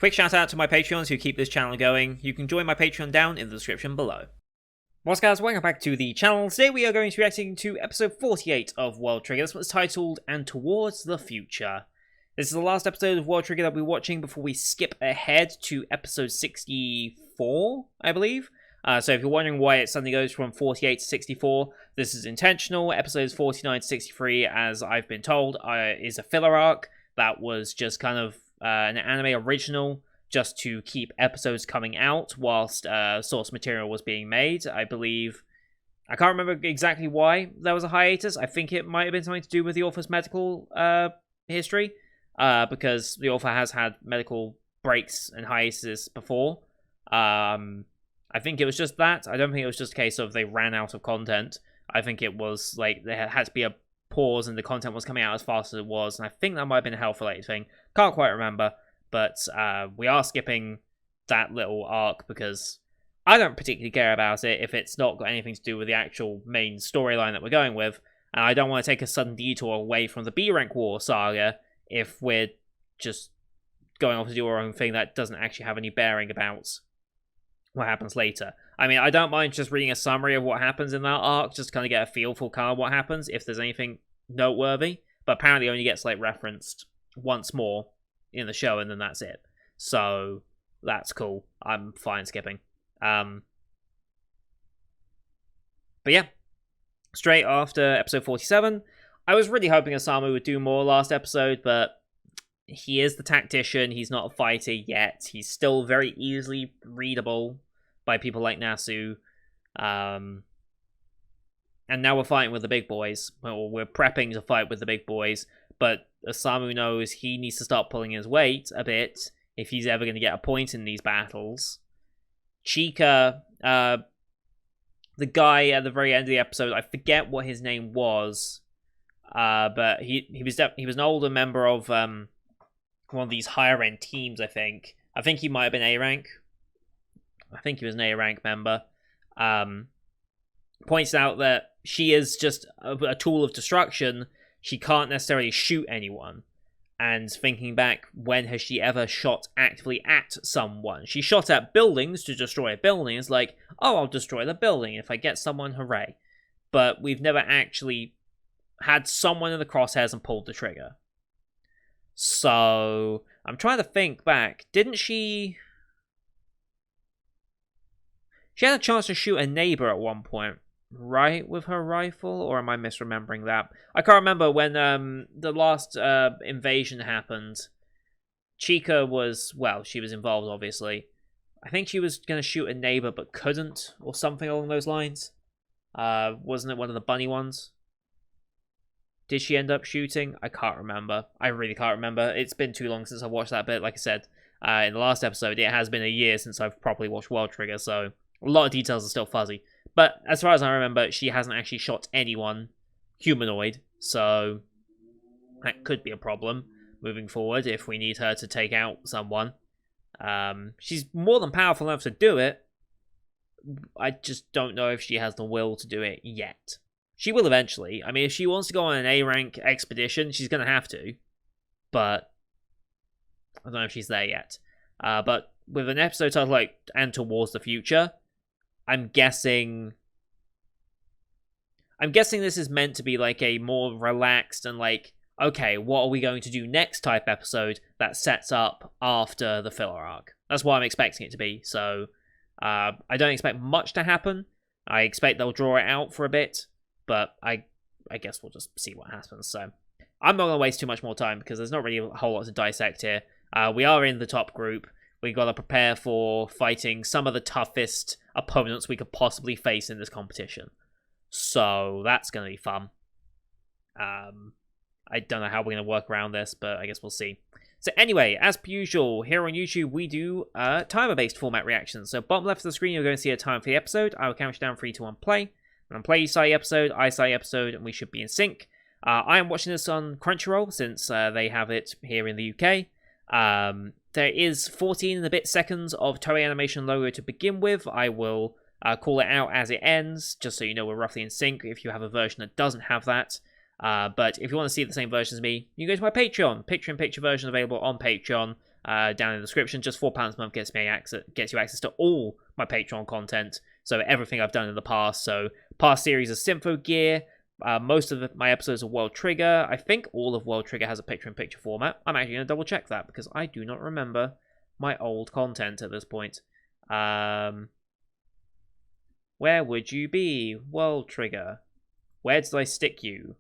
Quick shout out to my Patreons who keep this channel going. You can join my Patreon down in the description below. What's guys, welcome back to the channel. Today we are going to be reacting to episode 48 of World Trigger. This one's titled And Towards the Future. This is the last episode of World Trigger that we're watching before we skip ahead to episode 64, I believe. So if you're wondering why it suddenly goes from 48 to 64, this is intentional. Episodes 49 to 63, as I've been told, is a filler arc that was just kind of an anime original just to keep episodes coming out whilst source material was being made. I believe, I can't remember exactly why there was a hiatus. I think it might have been something to do with the author's medical history, because the author has had medical breaks and hiatuses before. I think it was just that. I don't think it was just a case of they ran out of content. I think it was like there had to be a pause and the content was coming out as fast as it was, and I think that might have been a health-related thing. Can't quite remember, but we are skipping that little arc because I don't particularly care about it if it's not got anything to do with the actual main storyline that we're going with, and I don't want to take a sudden detour away from the B-Rank War saga if we're just going off to do our own thing that doesn't actually have any bearing about what happens later. I mean, I don't mind just reading a summary of what happens in that arc, just to kind of get a feel for kind of what happens, if there's anything noteworthy, but apparently only gets, like, referenced once more in the show, and then that's it. So, that's cool. I'm fine skipping. But yeah, straight after episode 47, I was really hoping Osamu would do more last episode, but he is the tactician, he's not a fighter yet, he's still very easily readable by people like Nasu, and now we're fighting with the big boys. Well, we're prepping to fight with the big boys, but Osamu knows he needs to start pulling his weight a bit if he's ever going to get a point in these battles. Chika, the guy at the very end of the episode, I forget what his name was, but he was an older member of one of these higher end teams. I think he might have been A rank. I think he was an A rank member. Points out that she is just a tool of destruction. She can't necessarily shoot anyone. And thinking back, when has she ever shot actively at someone? She shot at buildings to destroy a building. It's like, oh, I'll destroy the building. If I get someone, hooray. But we've never actually had someone in the crosshairs and pulled the trigger. So, I'm trying to think back. Didn't she... She had a chance to shoot a neighbor at one point, right, with her rifle? Or am I misremembering that? I can't remember when the last invasion happened. Chika was, well, she was involved, obviously. I think she was going to shoot a neighbor but couldn't, or something along those lines. Wasn't it one of the bunny ones? Did she end up shooting? I can't remember. I really can't remember. It's been too long since I watched that bit. Like I said, in the last episode, it has been a year since I've properly watched World Trigger, so a lot of details are still fuzzy. But as far as I remember, she hasn't actually shot anyone humanoid, so that could be a problem moving forward if we need her to take out someone. She's more than powerful enough to do it. I just don't know if she has the will to do it yet. She will eventually. I mean, if she wants to go on an A-rank expedition, she's going to have to. But I don't know if she's there yet. But with an episode titled like And Towards the Future, I'm guessing this is meant to be like a more relaxed and like, okay, what are we going to do next type episode that sets up after the filler arc. That's what I'm expecting it to be. So I don't expect much to happen. I expect they'll draw it out for a bit. But I guess we'll just see what happens. So I'm not going to waste too much more time because there's not really a whole lot to dissect here. We are in the top group. We got to prepare for fighting some of the toughest opponents we could possibly face in this competition. So that's going to be fun. I don't know how we're going to work around this, but I guess we'll see. So anyway, as per usual, here on YouTube, we do timer-based format reactions. So bottom left of the screen, you're going to see a time for the episode. I will count you down 3, 2, 1, play. And play you say episode, I say episode, and we should be in sync. I am watching this on Crunchyroll since they have it here in the UK. There is 14 and a bit seconds of Toei Animation logo to begin with. I will call it out as it ends, just so you know we're roughly in sync if you have a version that doesn't have that. But if you want to see the same version as me, you can go to my Patreon. Picture-in-picture version available on Patreon. down in the description. Just £4 a month gets you access to all my Patreon content. So everything I've done in the past. So past series of Sympho Gear. Most of my episodes of World Trigger. I think all of World Trigger has a picture-in-picture format. I'm actually going to double check that because I do not remember my old content at this point. Where would you be, World Trigger? Where did I stick you?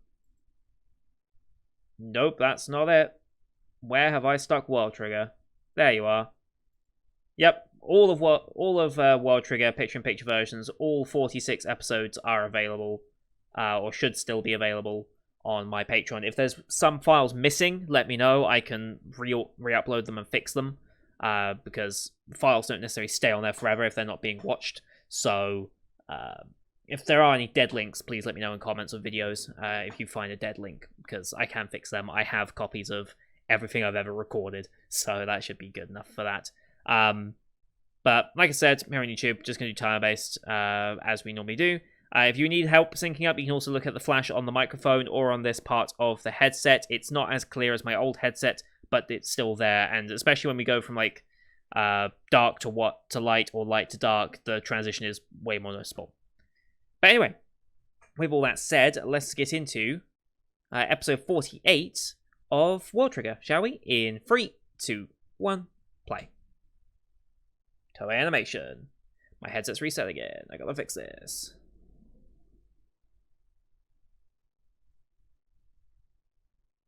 Nope, that's not it. Where have I stuck World Trigger? There you are. Yep, all of World Trigger picture-in-picture versions, all 46 episodes are available. Or should still be available on my Patreon. If there's some files missing, let me know. I can re-upload them and fix them, because files don't necessarily stay on there forever if they're not being watched. So if there are any dead links, please let me know in comments of videos if you find a dead link, because I can fix them. I have copies of everything I've ever recorded, so that should be good enough for that. But like I said, here on YouTube, just going to do timer-based, as we normally do. If you need help syncing up, you can also look at the flash on the microphone or on this part of the headset. It's not as clear as my old headset, but it's still there. And especially when we go from like dark to light or light to dark, the transition is way more noticeable. But anyway, with all that said, let's get into episode 48 of World Trigger, shall we? In 3, 2, 1, play. Toei animation. My headset's reset again. I gotta fix this.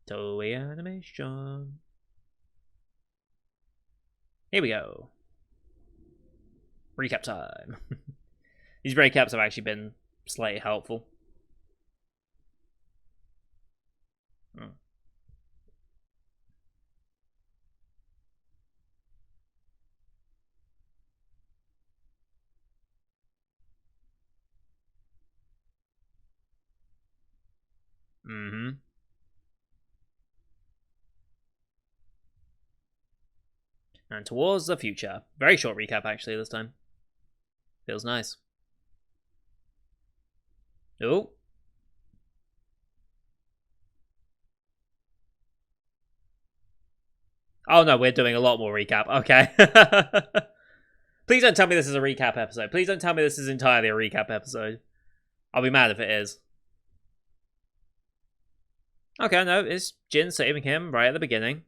Toei animation. Here we go. Recap time. These recaps have actually been slightly helpful. Mm-hmm. And towards the future. Very short recap, actually, this time. Feels nice. Oh. Oh, no, we're doing a lot more recap. Okay. Please don't tell me this is a recap episode. Please don't tell me this is entirely a recap episode. I'll be mad if it is. Okay, no, it's Jin saving him right at the beginning.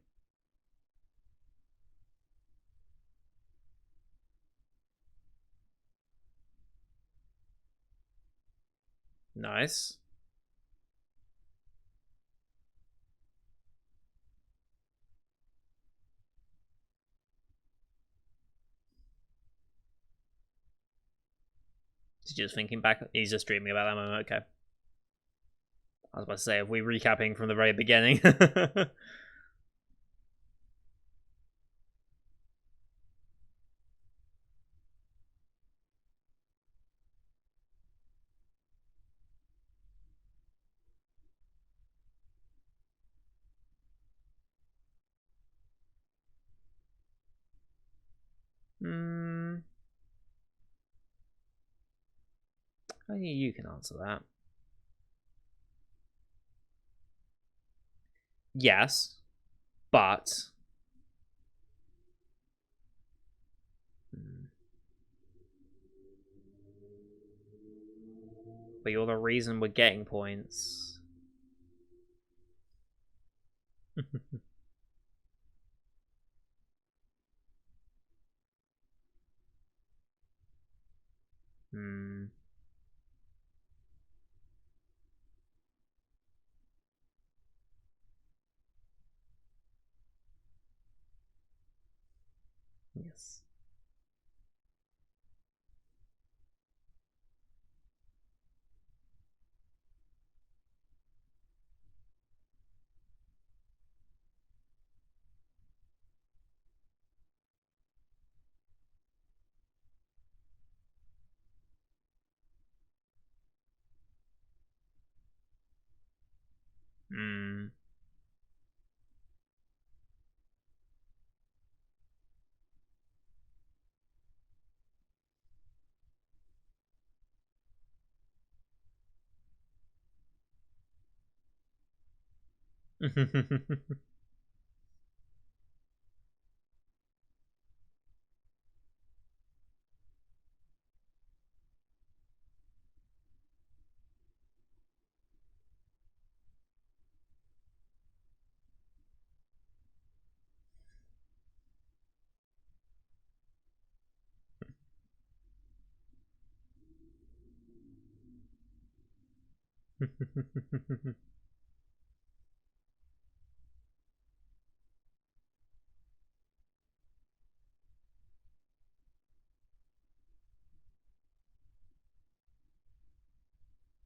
Nice. He's just thinking back. He's just dreaming about that moment. Okay. I was about to say, are we recapping from the very beginning? I think you can answer that. Yes, but you're the reason we're getting points. Yes.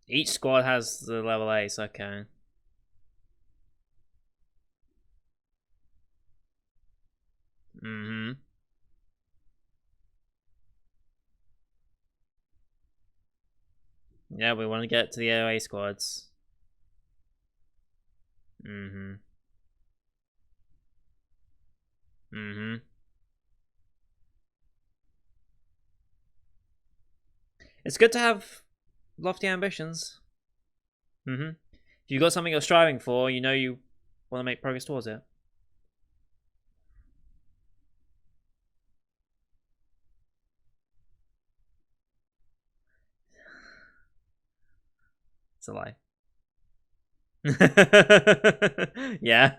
Each squad has the level ace, okay. Mm-hmm. Yeah, we want to get to the AOA squads. Mm-hmm. Mm-hmm. It's good to have lofty ambitions. Mm-hmm. If you've got something you're striving for, you know you want to make progress towards it. It's a lie. Yeah.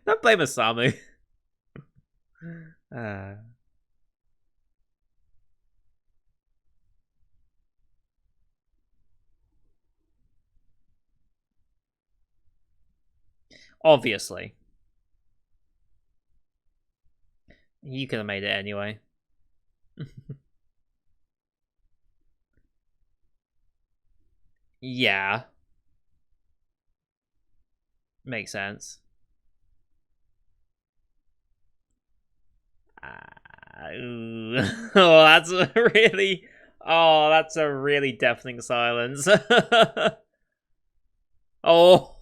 Don't blame Osamu. Uh, obviously. You could have made it anyway. Yeah. Makes sense. Oh, that's a really. Oh, that's a really deafening silence. Oh.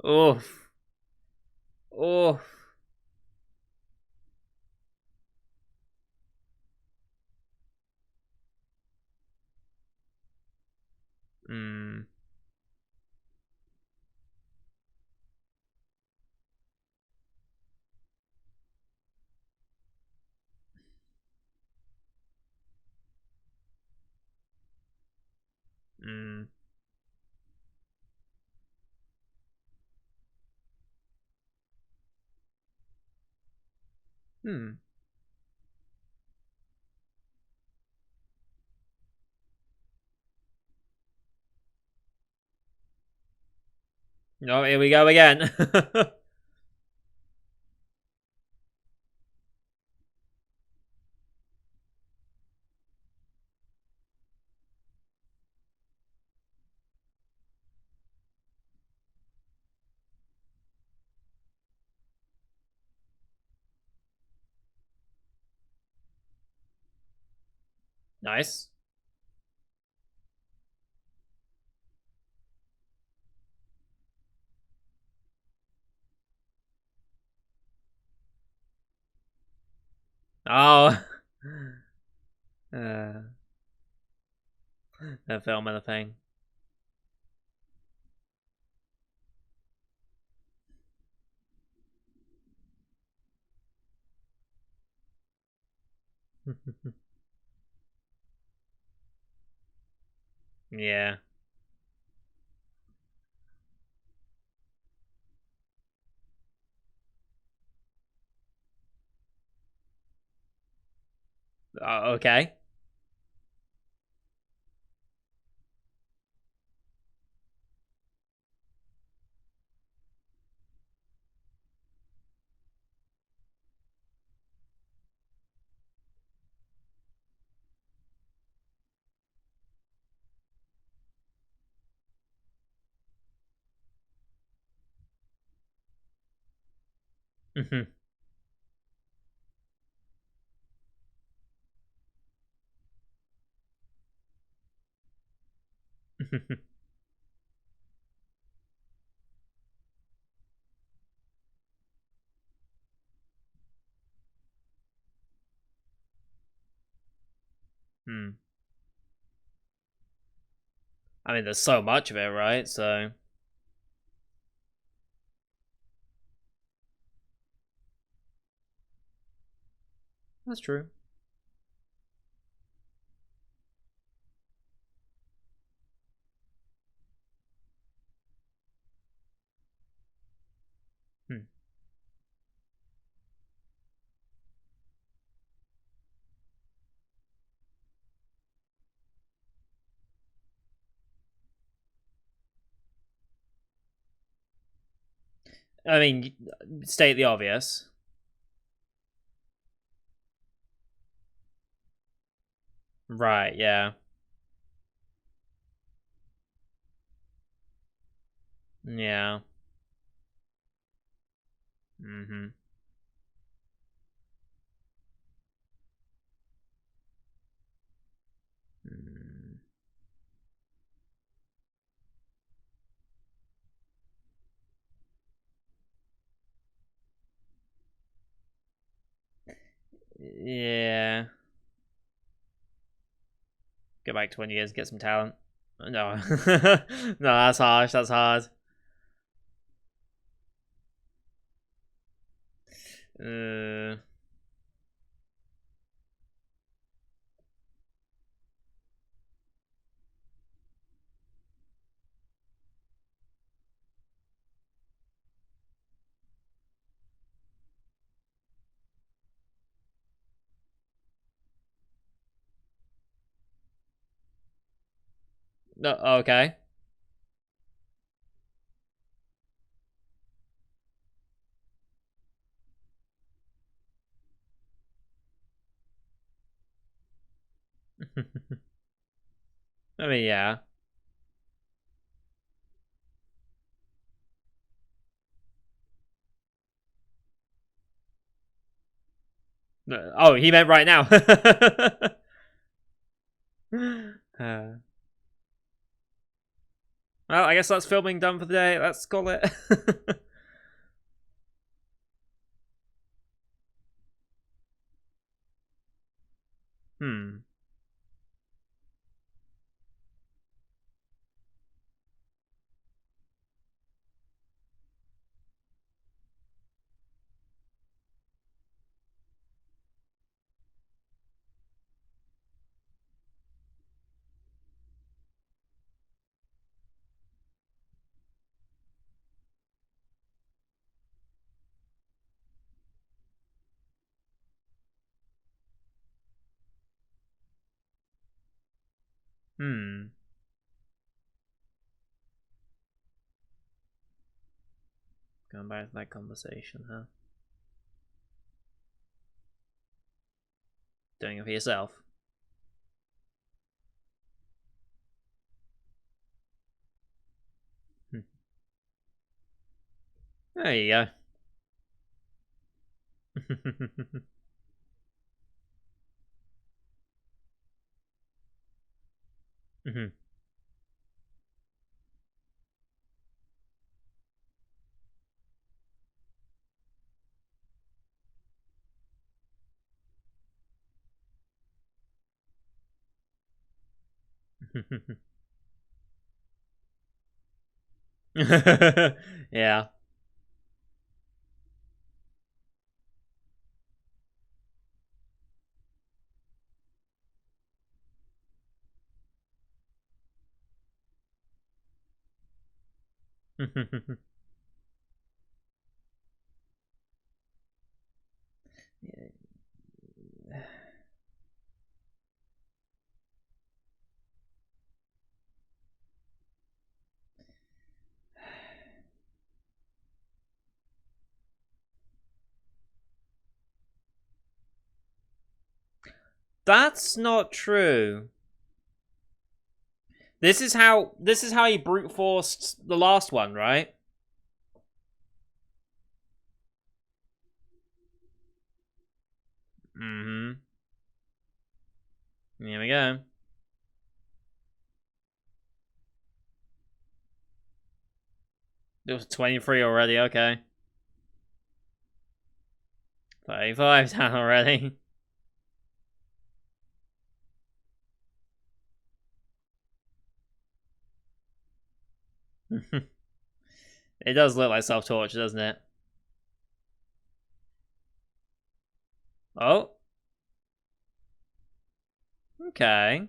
Oof. Oof. Mm. Mm. Hmm. Oh, here we go again. Nice. Oh. Uh, the film and the thing. Yeah. Okay. Hmm. I mean, there's so much of it, right? So that's true. Hmm. I mean, state the obvious. Right, yeah. Yeah. Mm-hmm. Mm. Yeah. Go back 20 years, get some talent. No. No, that's harsh, that's hard. Uh, no, okay. I mean, yeah. Oh, he meant right now. Well, I guess that's filming done for the day. Let's call it. Hmm. Hmm. Going back to that conversation, huh? Doing it for yourself. Hmm. There you go. Mhm. Yeah. That's not true. This is how he brute forced the last one, right? Mm-hmm. Here we go. It was 23 already, okay. 35 down already. It does look like self-torture, doesn't it? Oh, okay.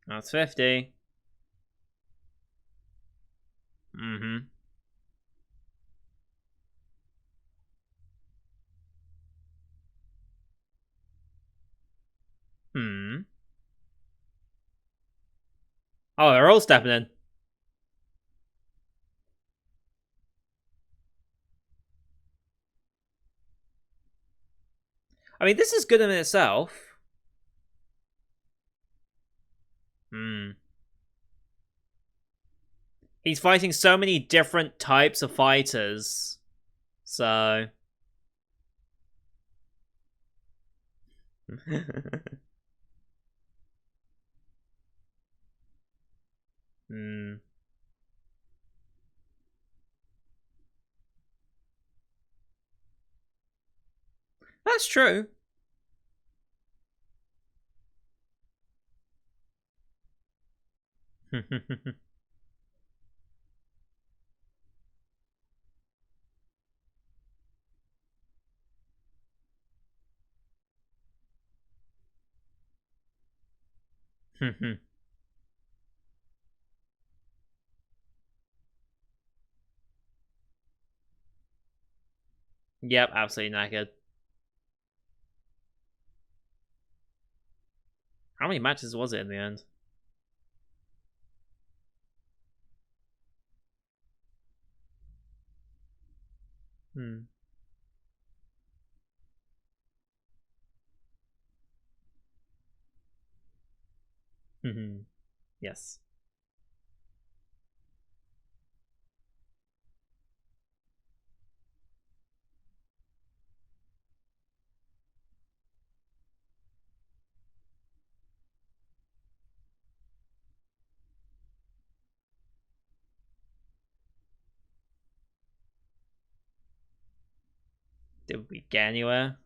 That's 50. Mm-hmm. Hmm. Oh, they're all stepping in. I mean, this is good in itself. Hmm. He's fighting so many different types of fighters. So... Hmm. That's true. Yep, absolutely knackered. How many matches was it in the end? Hmm. Yes. Did we get anywhere?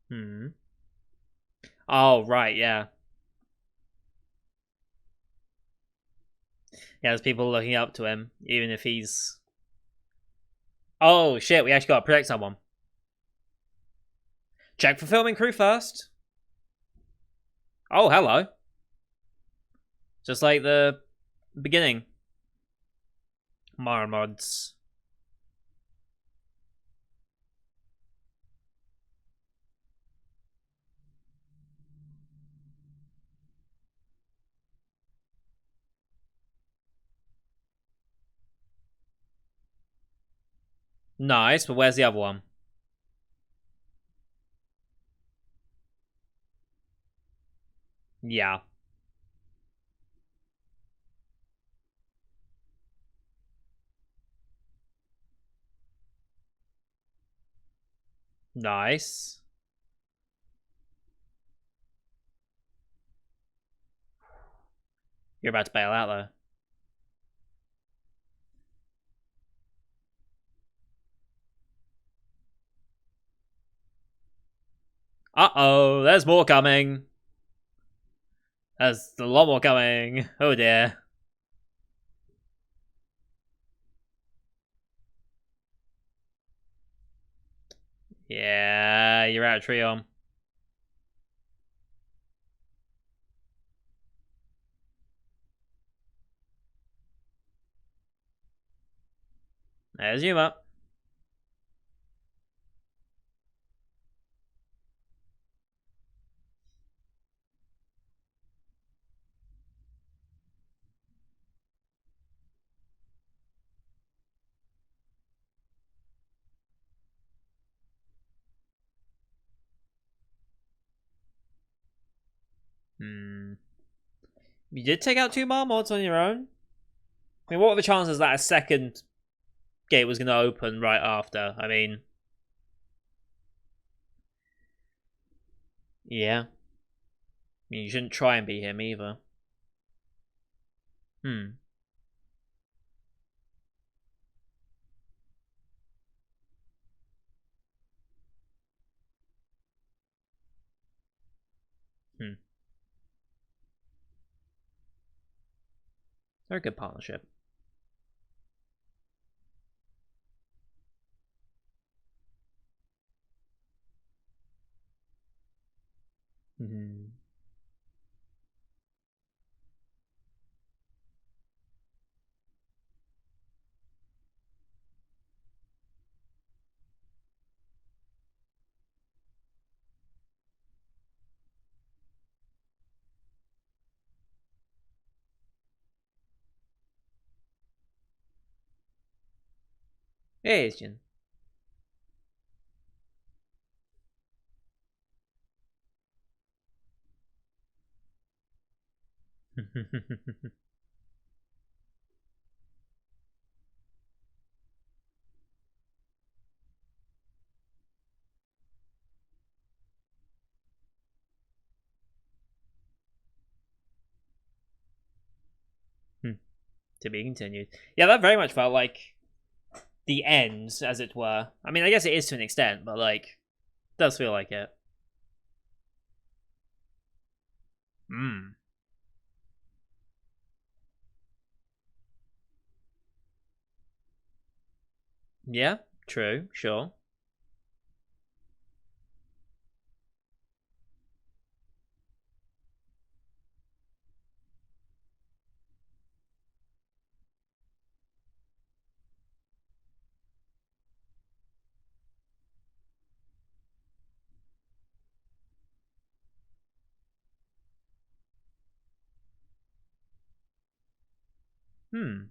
Hmm. Oh, right, yeah. Yeah, there's people looking up to him, even if he's... Oh, shit, we actually gotta protect someone. Check for filming crew first. Oh, hello. Just like the beginning. Marmods. Nice, but where's the other one? Yeah. Nice. You're about to bail out, though. Uh-oh, there's more coming. There's a lot more coming. Oh, dear. Yeah, you're out of Trion. There's Yuma. Hmm. You did take out two Marmods on your own? I mean, what were the chances that a second gate was going to open right after? I mean... Yeah. I mean, you shouldn't try and beat him either. Hmm. Hmm. They're a good partnership. Hmm. It is, Jin. To be continued. Yeah, that very much felt like the end, as it were. I mean, I guess it is to an extent, but like, does feel like it. Hmm. Yeah, true, sure. Hmm.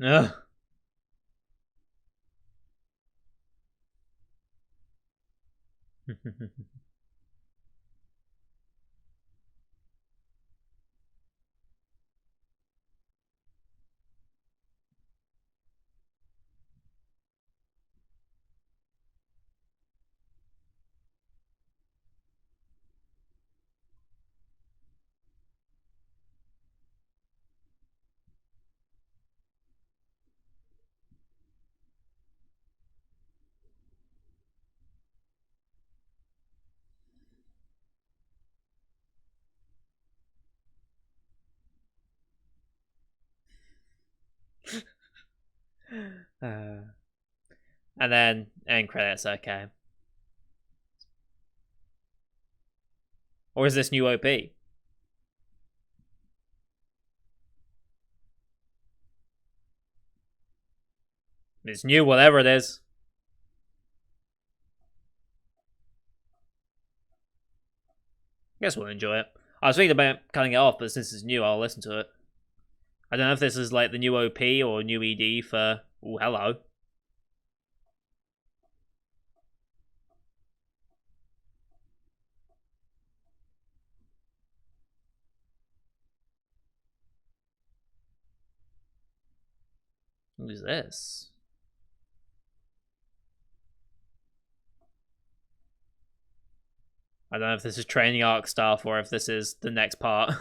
Ugh. uh, and then end credits, okay. Or is this new OP? It's new, whatever it is. I guess we'll enjoy it. I was thinking about cutting it off, but since it's new, I'll listen to it. I don't know if this is like the new OP or new ED for. Oh, hello. Who's this? I don't know if this is training arc stuff or if this is the next part.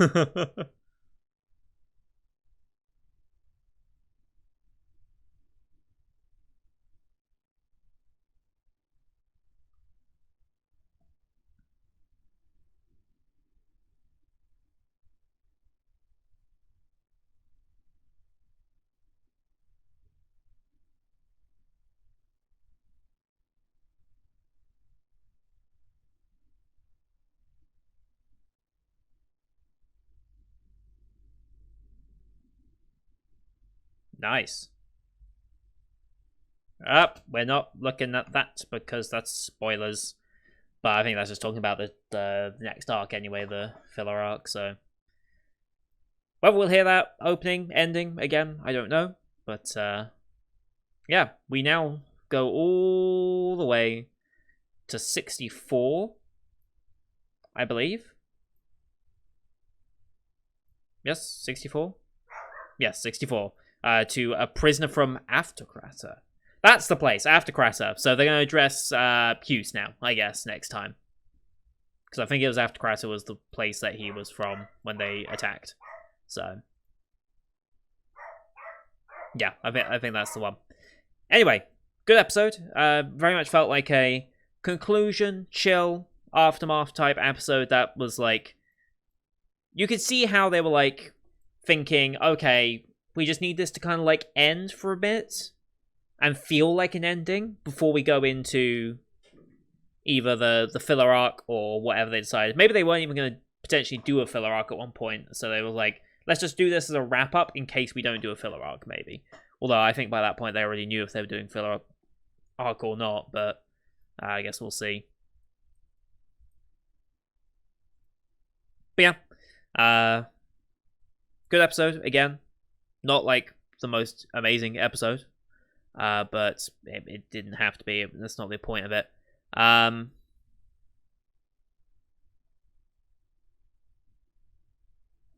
Nice. We're not looking at that because that's spoilers. But I think that's just talking about the next arc anyway, the filler arc. So whether we'll hear that opening, ending again, I don't know. But yeah, we now go all the way to 64, I believe. Yes, 64. Yes, 64. To A Prisoner from Aftercrater. That's the place, Aftercrater. So they're going to address Hughes now, I guess, next time. Because I think it was Aftercrater was the place that he was from when they attacked. So yeah, I think that's the one. Anyway, good episode. Very much felt like a conclusion, chill, aftermath type episode that was like, you could see how they were like thinking, okay, we just need this to kind of like end for a bit and feel like an ending before we go into either the filler arc or whatever they decided. Maybe they weren't even going to potentially do a filler arc at one point, so they were like, let's just do this as a wrap up in case we don't do a filler arc, maybe. Although I think by that point they already knew if they were doing filler arc or not, but I guess we'll see. But yeah, Good episode, again. Not like the most amazing episode, but it didn't have to be. That's not the point of it. But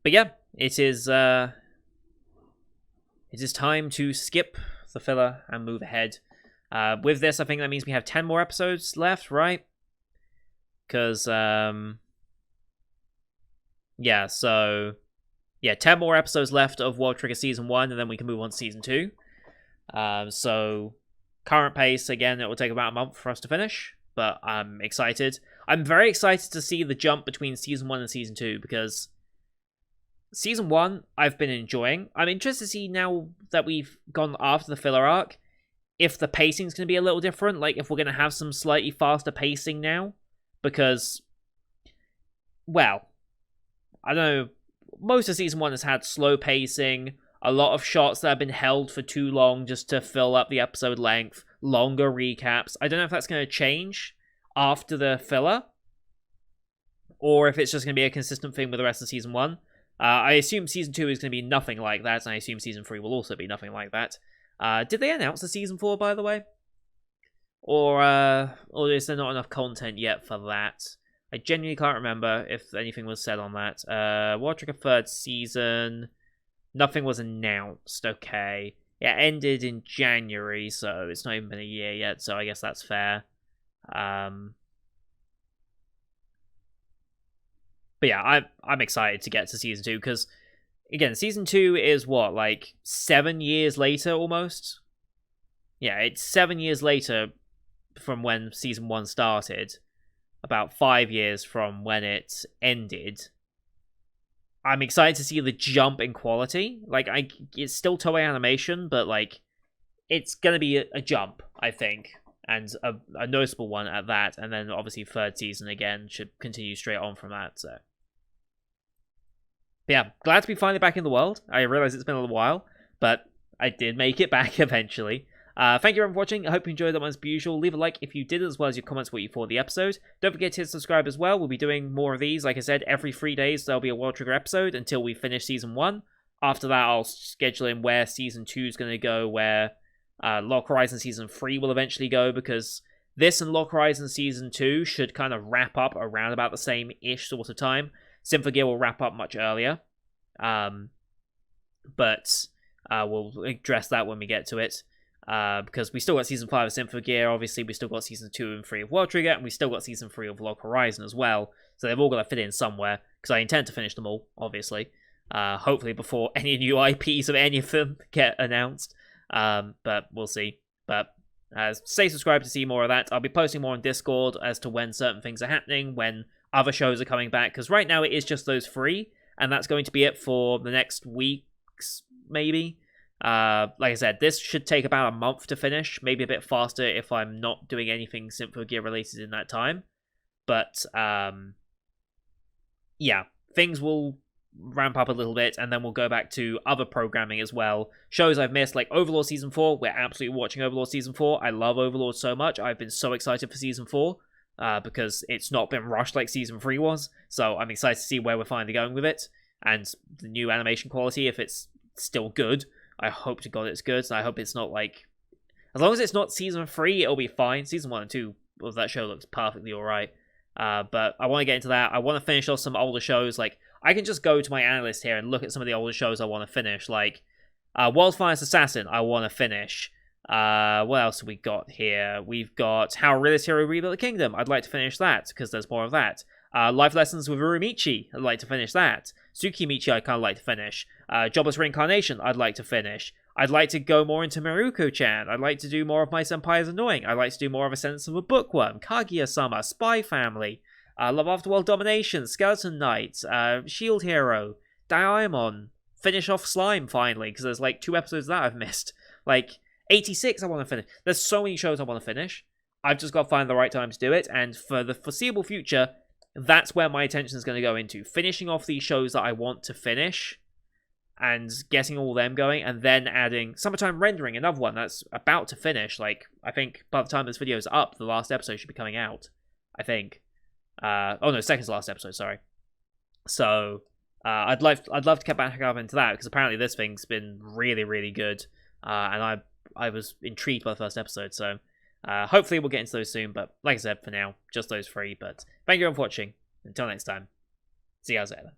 yeah, it is time to skip the filler and move ahead. With this, I think that means we have 10 more episodes left, right? Because, yeah, so, yeah, 10 more episodes left of World Trigger Season 1, and then we can move on to Season 2. So, current pace, again, it will take about a month for us to finish, but I'm excited. I'm very excited to see the jump between Season 1 and Season 2, because Season 1, I've been enjoying. I'm interested to see now that we've gone after the filler arc, if the pacing's going to be a little different, like if we're going to have some slightly faster pacing now, because, well, I don't know, most of Season 1 has had slow pacing, a lot of shots that have been held for too long just to fill up the episode length, longer recaps. I don't know if that's going to change after the filler, or if it's just going to be a consistent thing with the rest of Season 1. I assume Season 2 is going to be nothing like that, and I assume Season 3 will also be nothing like that. Did they announce the Season 4, by the way? Or is there not enough content yet for that? I genuinely can't remember if anything was said on that. World Trigger 3rd Season, nothing was announced, okay. It ended in January, so it's not even been a year yet, so I guess that's fair. But yeah, I'm excited to get to Season 2, because, again, Season 2 is what, like, 7 years later, almost? Yeah, it's 7 years later from when Season 1 started. About 5 years from when it ended. I'm excited to see the jump in quality. Like, it's still Toei animation, but, like, it's gonna be a jump, I think. And a noticeable one at that. And then, obviously, 3rd season, again, should continue straight on from that, so. But yeah, glad to be finally back in the world. I realize it's been a little while, but I did make it back eventually. Thank you everyone for watching. I hope you enjoyed that one as per usual. Leave a like if you did, as well as your comments what you thought of the episode. Don't forget to hit subscribe as well. We'll be doing more of these. Like I said, every 3 days there'll be a World Trigger episode until we finish Season 1. After that, I'll schedule in where Season 2 is going to go, where Lock Horizon Season 3 will eventually go, because this and Lock Horizon Season 2 should kind of wrap up around about the same-ish sort of time. Symphogear will wrap up much earlier. But we'll address that when we get to it. Because we still got Season 5 of Symphogear, obviously we still got Season 2 and 3 of World Trigger, and we still got Season 3 of Lock Horizon as well, so they've all got to fit in somewhere, because I intend to finish them all, obviously, hopefully before any new IPs of any of them get announced, but we'll see. But stay subscribed to see more of that. I'll be posting more on Discord as to when certain things are happening, when other shows are coming back, because right now it is just those 3, and that's going to be it for the next weeks, maybe. Like I said, this should take about a month to finish, maybe a bit faster if I'm not doing anything Symphogear related in that time. But, yeah, things will ramp up a little bit, and then we'll go back to other programming as well. Shows I've missed, like Overlord Season 4, we're absolutely watching Overlord Season 4. I love Overlord so much. I've been so excited for Season 4, because it's not been rushed like Season 3 was, so I'm excited to see where we're finally going with it, and the new animation quality, if it's still good. I hope to God it's good. I hope it's not like... As long as it's not Season 3, it'll be fine. Season 1 and 2 of that show looks perfectly alright. But I want to get into that. I want to finish off some older shows. Like, I can just go to my analyst here and look at some of the older shows I want to finish. Like, World's Finest Assassin, I want to finish. What else have we got here? We've got How a Realist Hero Rebuilt the Kingdom. I'd like to finish that, because there's more of that. Life Lessons with Urumichi, I'd like to finish that. Tsukimichi, I'd kind of like to finish. Jobless Reincarnation, I'd like to finish. I'd like to go more into Maruko-chan. I'd like to do more of My Senpai is Annoying. I'd like to do more of A Sense of a Bookworm, Kaguya-sama, Spy Family, Love After World Domination, Skeleton Knight, Shield Hero, Diamond, finish off Slime finally, because there's like 2 episodes that I've missed. Like, 86 I want to finish. There's so many shows I want to finish. I've just got to find the right time to do it, and for the foreseeable future, that's where my attention is going to go into. Finishing off these shows that I want to finish, and getting all them going, and then adding Summertime Rendering, another one that's about to finish. Like, I think by the time this video is up, the last episode should be coming out. I think. Oh no, second to last episode, sorry. So, I'd love to get back up into that, because apparently this thing's been really, really good. And I was intrigued by the first episode, so hopefully we'll get into those soon. But like I said, for now, just those three. But thank you all for watching. Until next time, see you guys later.